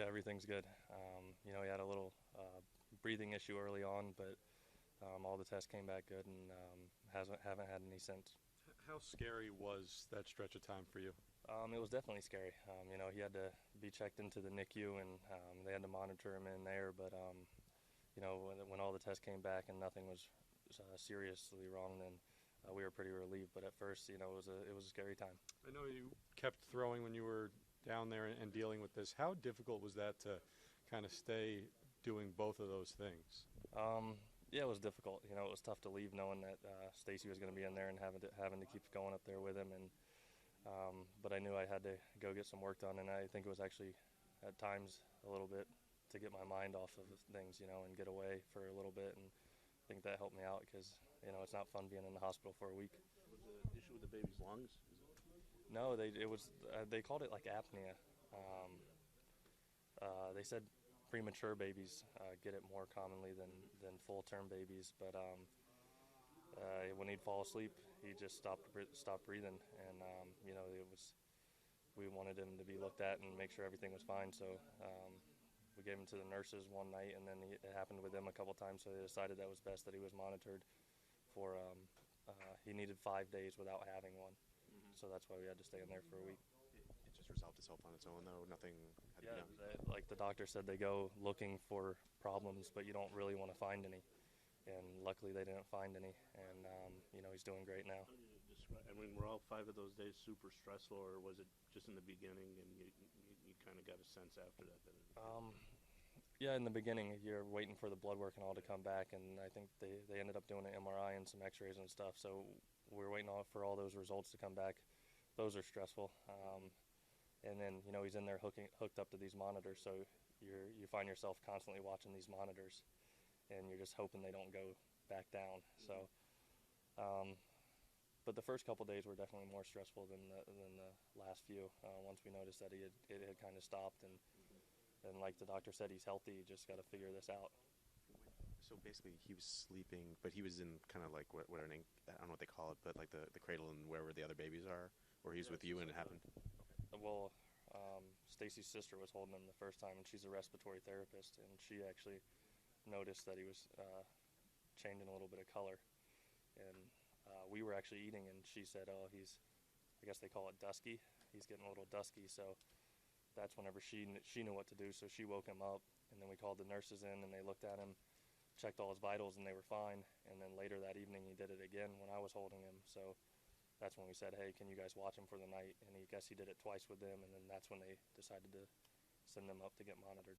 Yeah, everything's good. He had a little breathing issue early on, but all the tests came back good, and hasn't haven't had any since. How scary was that stretch of time for you? It was definitely scary. He had to be checked into the NICU, and they had to monitor him in there. But when all the tests came back and nothing was seriously wrong, then we were pretty relieved. But at first, it was a scary time. I know you kept throwing when you were down there and dealing with this. How difficult was that to kind of stay doing both of those things? Yeah, it was difficult. It was tough to leave knowing that Stacy was going to be in there and having to keep going up there with him. But I knew I had to go get some work done, and I think it was actually at times a little bit to get my mind off of things, and get away for a little bit. And I think that helped me out because it's not fun being in the hospital for a week. Was the issue with the baby's lungs? No, they called it like apnea. They said premature babies get it more commonly than full-term babies, but when he'd fall asleep, he just stopped breathing, and we wanted him to be looked at and make sure everything was fine. So we gave him to the nurses one night, and then it happened with them a couple times. So they decided that was best that he was monitored for. He needed 5 days without having one, so that's why we had to stay in there for a week. It just resolved itself on its own, though. Nothing had to Yeah, be done. like the doctor said, they go looking for problems, but you don't really want to find any. And luckily, they didn't find any, and he's doing great now. How do you describe? I mean, were all 5 of those days super stressful, or was it just in the beginning, and you kind of got a sense after that that Yeah, in the beginning, you're waiting for the blood work and all to come back, and I think they ended up doing an MRI and some X-rays and stuff. So we're waiting for all those results to come back. Those are stressful. And then he's in there hooked up to these monitors, so you find yourself constantly watching these monitors, and you're just hoping they don't go back down. So, but the first couple days were definitely more stressful than the last few. Once we noticed that it had kind of stopped, and like the doctor said, he's healthy. You just got to figure this out. So basically, he was sleeping, but he was in kind of like I don't know what they call it, but like the cradle and wherever the other babies are, where he's with you and it happened. Well, Stacy's sister was holding him the first time, and she's a respiratory therapist, and she actually noticed that he was changing a little bit of color. And we were actually eating, and she said, "Oh, I guess they call it dusky. He's getting a little dusky." So that's whenever she knew what to do. So she woke him up, and then we called the nurses in, and they looked at him, checked all his vitals, and they were fine. And then later that evening, he did it again when I was holding him. So that's when we said, "Hey, can you guys watch him for the night?" And he did it twice with them, and then that's when they decided to send him up to get monitored.